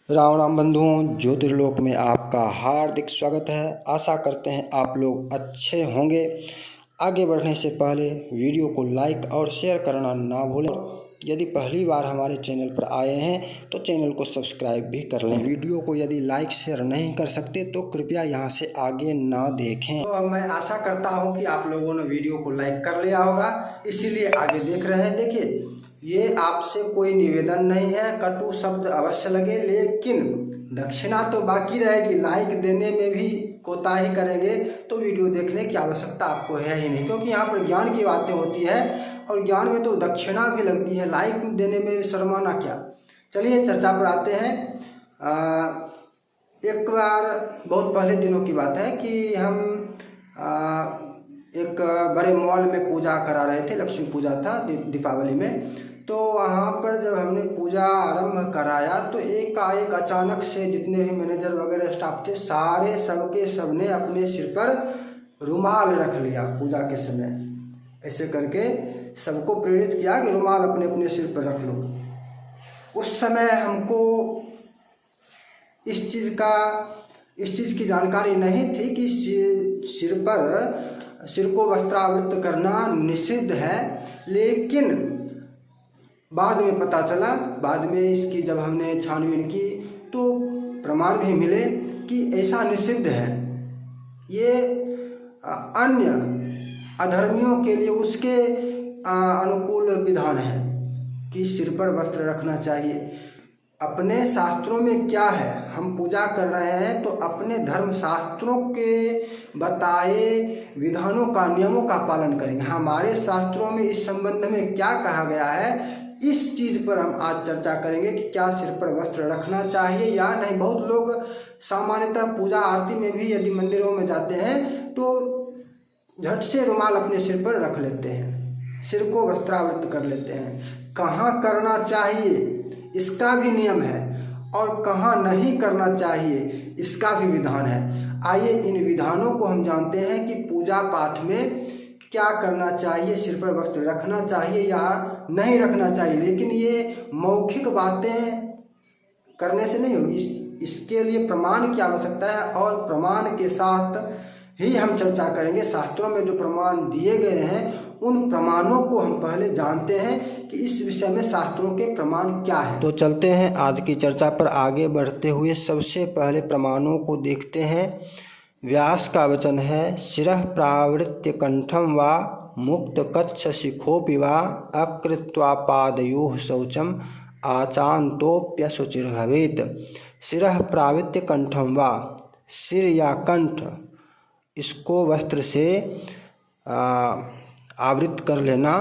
राम राम बंधुओं, ज्योतिर्लोक में आपका हार्दिक स्वागत है। आशा करते हैं आप लोग अच्छे होंगे। आगे बढ़ने से पहले वीडियो को लाइक और शेयर करना ना भूलें। यदि पहली बार हमारे चैनल पर आए हैं तो चैनल को सब्सक्राइब भी कर लें। वीडियो को यदि लाइक शेयर नहीं कर सकते तो कृपया यहाँ से आगे ना देखें। तो अब मैं आशा करता हूँ कि आप लोगों ने वीडियो को लाइक कर लिया होगा, इसीलिए आगे देख रहे हैं। देखिए, ये आपसे कोई निवेदन नहीं है, कटु शब्द अवश्य लगे, लेकिन दक्षिणा तो बाकी रहेगी। लाइक देने में भी कोताही करेंगे तो वीडियो देखने की आवश्यकता आपको है ही नहीं, क्योंकि यहाँ पर ज्ञान की बातें होती है और ज्ञान में तो दक्षिणा भी लगती है। लाइक देने में शर्माना क्या। चलिए चर्चा पर आते हैं। एक बार बहुत पहले दिनों की बात है कि हम एक बड़े मॉल में पूजा करा रहे थे। लक्ष्मी पूजा था दीपावली में। तो वहाँ पर जब हमने पूजा आरंभ कराया तो एक अचानक से जितने भी मैनेजर वगैरह स्टाफ थे, सारे सबके सबने अपने सिर पर रुमाल रख लिया पूजा के समय। ऐसे करके सबको प्रेरित किया कि रुमाल अपने अपने सिर पर रख लो। उस समय हमको इस चीज़ की जानकारी नहीं थी कि सिर को वस्त्रावृत करना निषिद्ध है, लेकिन बाद में पता चला। बाद में इसकी जब हमने छानबीन की तो प्रमाण भी मिले कि ऐसा निषिद्ध है। ये अन्य अधर्मियों के लिए उसके अनुकूल विधान है कि सिर पर वस्त्र रखना चाहिए। अपने शास्त्रों में क्या है, हम पूजा कर रहे हैं तो अपने धर्म शास्त्रों के बताए विधानों का, नियमों का पालन करेंगे। हमारे शास्त्रों में इस संबंध में क्या कहा गया है, इस चीज़ पर हम आज चर्चा करेंगे कि क्या सिर पर वस्त्र रखना चाहिए या नहीं। बहुत लोग सामान्यतः पूजा आरती में भी यदि मंदिरों में जाते हैं तो झट से रुमाल अपने सिर पर रख लेते हैं, सिर को वस्त्रावृत कर लेते हैं। कहाँ करना चाहिए इसका भी नियम है और कहाँ नहीं करना चाहिए इसका भी विधान है। आइए इन विधानों को हम जानते हैं कि पूजा पाठ में क्या करना चाहिए, सिर पर वस्त्र रखना चाहिए या नहीं रखना चाहिए। लेकिन ये मौखिक बातें करने से नहीं होगी, इसके लिए प्रमाण की आवश्यकता है और प्रमाण के साथ ही हम चर्चा करेंगे। शास्त्रों में जो प्रमाण दिए गए हैं उन प्रमाणों को हम पहले जानते हैं कि इस विषय में शास्त्रों के प्रमाण क्या है। तो चलते हैं आज की चर्चा पर आगे बढ़ते हुए। सबसे पहले प्रमाणों को देखते हैं। व्यास का वचन है, शिरः प्रावृत्य कंठम वा मुक्त कच्छ शिखोपि वा अकृत्वा पादयोः शौचम आचान्तोप्यशुचिर् भवेत्। शिरः प्रावृत्य कंठम वा, सिर या कंठ इसको वस्त्र से आवृत कर लेना,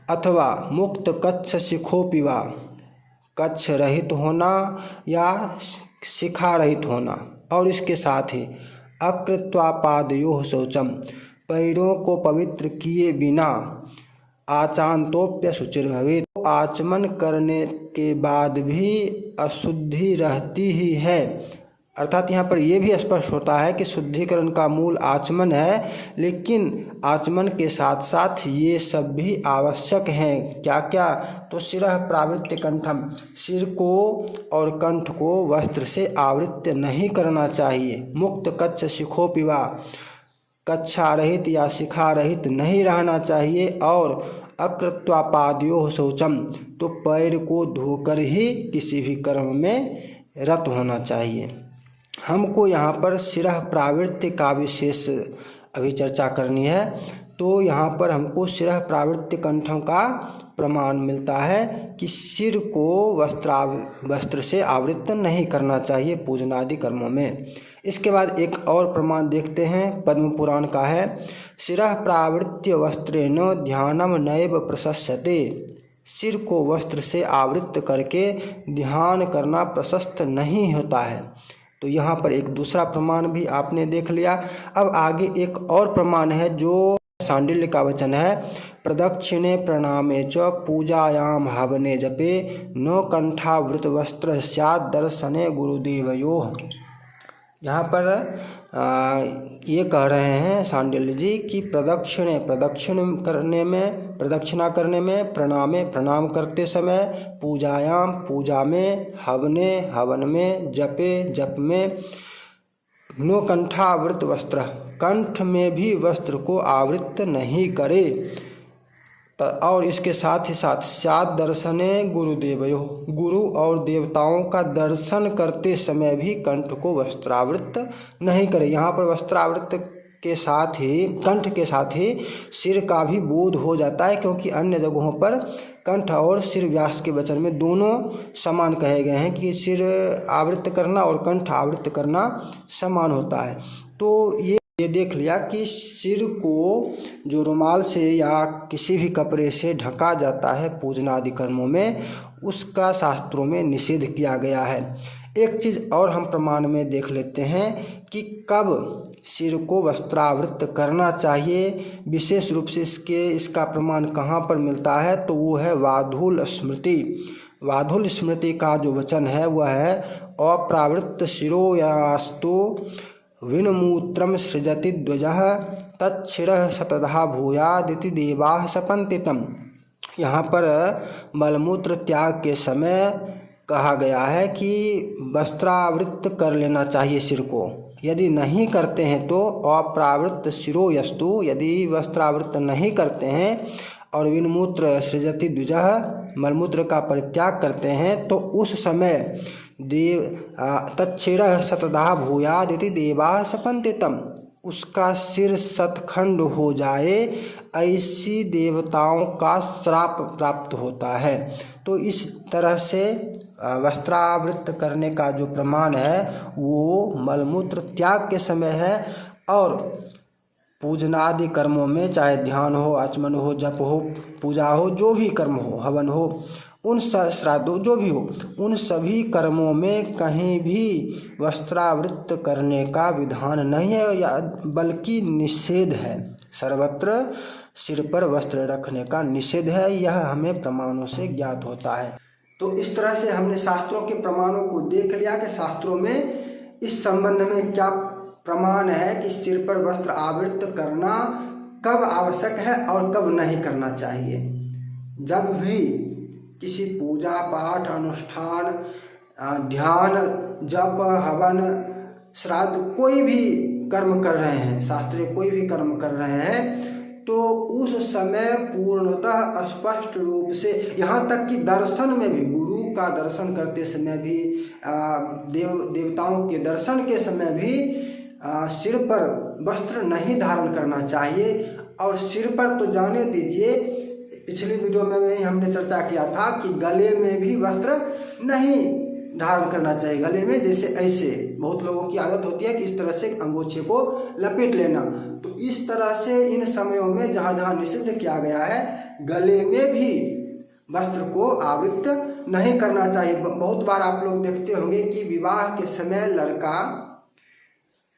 अथवा मुक्त कच्छ शिखोपि वा, कच्छ रहित होना या शिखा रहित होना, और इसके साथ ही अकृत्वा पादयोः शौचम, पैरों को पवित्र किए बिना आचान्तोप्यशुचिर् भवेत्। आचमन करने के बाद भी अशुद्धि रहती ही है। अर्थात यहाँ पर यह भी स्पष्ट होता है कि शुद्धिकरण का मूल आचमन है, लेकिन आचमन के साथ साथ ये सब भी आवश्यक हैं। क्या क्या? तो शिरः प्रावृत्य कंठम, सिर को और कंठ को वस्त्र से आवृत्य नहीं करना चाहिए। मुक्त कच्छ शिखोपि वा, कच्छा रहित या शिखा रहित नहीं रहना चाहिए। और अकृत्वा पादयोः शौचम, तो पैर को धोकर ही किसी भी कर्म में रत होना चाहिए। हमको यहाँ पर शिरः प्रावृत्य का विशेष अभी चर्चा करनी है। तो यहाँ पर हमको शिरः प्रावृत्य कंठों का प्रमाण मिलता है कि सिर को वस्त्र से आवृत नहीं करना चाहिए पूजन आदि कर्मों में। इसके बाद एक और प्रमाण देखते हैं, पद्म पुराण का है, शिरः प्रावृत्य वस्त्रेण ध्यानम नैव प्रशस्यते। सिर को वस्त्र से आवृत करके ध्यान करना प्रशस्त नहीं होता है। तो यहाँ पर एक दूसरा प्रमाण भी आपने देख लिया। अब आगे एक और प्रमाण है जो सांडिल्य का वचन है, प्रदक्षिणे प्रणामे च पूजायाम हवने जपे न कंठावृत वस्त्र स्यात् दर्शने गुरुदेवयोः। यहाँ पर ये कह रहे हैं सांडिल्य जी कि प्रदक्षिणा करने में, प्रणाम करते समय, पूजा में, हवन में, जप में, नो कंठावृत वस्त्र, कंठ में भी वस्त्र को आवृत नहीं करे। और इसके साथ ही साथ दर्शने गुरुदेवयो, गुरु और देवताओं का दर्शन करते समय भी कंठ को वस्त्रावृत नहीं करे। यहाँ पर वस्त्रावृत के साथ ही, कंठ के साथ ही सिर का भी बोध हो जाता है, क्योंकि अन्य जगहों पर कंठ और सिर व्यास के वचन में दोनों समान कहे गए हैं कि सिर आवृत करना और कंठ आवृत करना समान होता है। तो ये देख लिया कि सिर को जो रुमाल से या किसी भी कपड़े से ढका जाता है पूजना आदि कर्मों में, उसका शास्त्रों में निषेध किया गया है। एक चीज़ और हम प्रमाण में देख लेते हैं कि कब सिर को वस्त्रावृत करना चाहिए। विशेष रूप से इसका प्रमाण कहाँ पर मिलता है, तो वो है वाधूल स्मृति। वाधूल स्मृति का जो वचन है वह है अप्रावृत शिरो यास्तु विनमूत्रम सृजति द्वजः तच्छिरः शतधा भूयादिति देवाः सपन्ति तम्। यहाँ पर मलमूत्र त्याग के समय कहा गया है कि वस्त्रावृत कर लेना चाहिए सिर को। यदि नहीं करते हैं तो अप्रावृत शिरो यस्तु, यदि वस्त्रावृत नहीं करते हैं और विनमूत्र सृजति द्विजः, मलमूत्र का परित्याग करते हैं, तो उस समय तच्छिरः शतधा भूयादिति देवाः सपन्ति तम्, उसका सिर शतखंड हो जाए ऐसी देवताओं का श्राप प्राप्त होता है। तो इस तरह से वस्त्रावृत करने का जो प्रमाण है वो मलमूत्र त्याग के समय है, और पूजनादि कर्मों में, चाहे ध्यान हो, आचमन हो, जप हो, पूजा हो, जो भी कर्म हो, हवन हो, उन श्राद्धों जो भी हो, उन सभी कर्मों में कहीं भी वस्त्रावृत करने का विधान नहीं है, या बल्कि निषेध है। सर्वत्र सिर पर वस्त्र रखने का निषेध है, यह हमें प्रमाणों से ज्ञात होता है। तो इस तरह से हमने शास्त्रों के प्रमाणों को देख लिया कि शास्त्रों में इस संबंध में क्या प्रमाण है कि सिर पर वस्त्र आवृत करना कब आवश्यक है और कब नहीं करना चाहिए। जब भी किसी पूजा पाठ, अनुष्ठान, ध्यान, जप, हवन, श्राद्ध, कोई भी कर्म कर रहे हैं, शास्त्रीय कोई भी कर्म कर रहे हैं, तो उस समय पूर्णतः स्पष्ट रूप से, यहाँ तक कि दर्शन में भी, गुरु का दर्शन करते समय भी, देवताओं के दर्शन के समय भी सिर पर वस्त्र नहीं धारण करना चाहिए। और सिर पर तो जाने दीजिए, पिछली वीडियो में भी हमने चर्चा किया था कि गले में भी वस्त्र नहीं धारण करना चाहिए। गले में जैसे ऐसे बहुत लोगों की आदत होती है कि इस तरह से अंगोछे को लपेट लेना, तो इस तरह से इन समयों में जहाँ जहाँ निषिद्ध किया गया है, गले में भी वस्त्र को आवृत नहीं करना चाहिए। बहुत बार आप लोग देखते होंगे कि विवाह के समय लड़का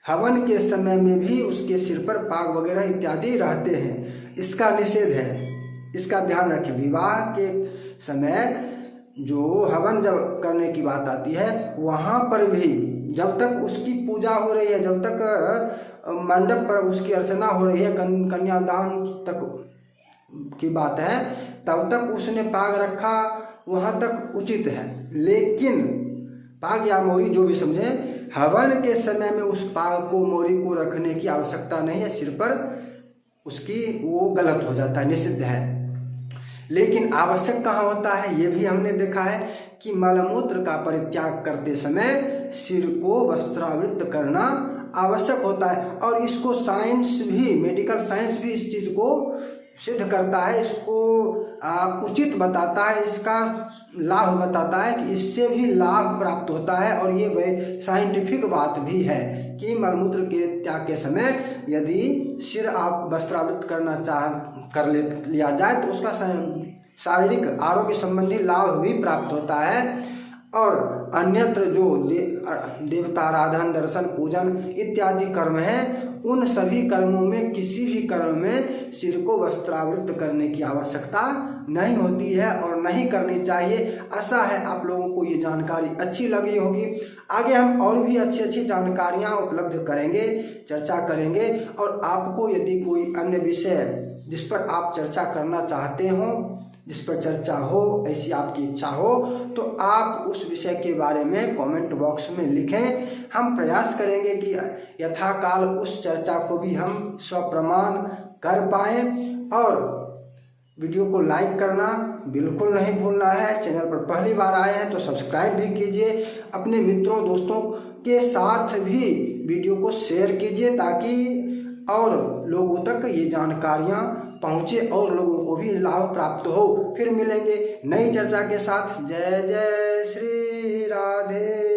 हवन के समय में भी उसके सिर पर पाग वगैरह इत्यादि रहते हैं, इसका निषेध है, इसका ध्यान रखें। विवाह के समय जो हवन जब करने की बात आती है, वहाँ पर भी जब तक उसकी पूजा हो रही है, जब तक मंडप पर उसकी अर्चना हो रही है, कन्यादान तक की बात है, तब तक उसने पाग रखा, वहाँ तक उचित है। लेकिन पाग या मोरी जो भी समझे, हवन के समय में उस पाग को, मोरी को रखने की आवश्यकता नहीं है सिर पर, उसकी वो गलत हो जाता है, निषिद्ध है। लेकिन आवश्यक कहाँ होता है, ये भी हमने देखा है कि मलमूत्र का परित्याग करते समय सिर को वस्त्रावृत करना आवश्यक होता है। और इसको साइंस भी, मेडिकल साइंस भी इस चीज़ को सिद्ध करता है, इसको उचित बताता है, इसका लाभ बताता है कि इससे भी लाभ प्राप्त होता है। और ये साइंटिफिक बात भी है कि मलमूत्र के त्याग के समय यदि सिर आप वस्त्रावृत करना कर लिया जाए तो उसका शारीरिक आरोग्य संबंधी लाभ भी प्राप्त होता है। और अन्यत्र जो देवताराधन, दर्शन, पूजन इत्यादि कर्म हैं, उन सभी कर्मों में किसी भी कर्म में सिर को वस्त्रावृत करने की आवश्यकता नहीं होती है और नहीं करनी चाहिए। आशा है आप लोगों को ये जानकारी अच्छी लगी होगी। आगे हम और भी अच्छी अच्छी जानकारियाँ उपलब्ध करेंगे, चर्चा करेंगे। और आपको यदि कोई अन्य विषय जिस पर आप चर्चा करना चाहते हो, जिस पर चर्चा हो, ऐसी आपकी इच्छा हो, तो आप उस विषय के बारे में कमेंट बॉक्स में लिखें। हम प्रयास करेंगे कि यथाकाल उस चर्चा को भी हम स्वप्रमाण कर पाएँ। और वीडियो को लाइक करना बिल्कुल नहीं भूलना है। चैनल पर पहली बार आए हैं तो सब्सक्राइब भी कीजिए। अपने मित्रों दोस्तों के साथ भी वीडियो को शेयर कीजिए ताकि और लोगों तक ये जानकारियाँ पहुँचे और लोगों को भी लाभ प्राप्त हो। फिर मिलेंगे नई चर्चा के साथ। जय जय श्री राधे।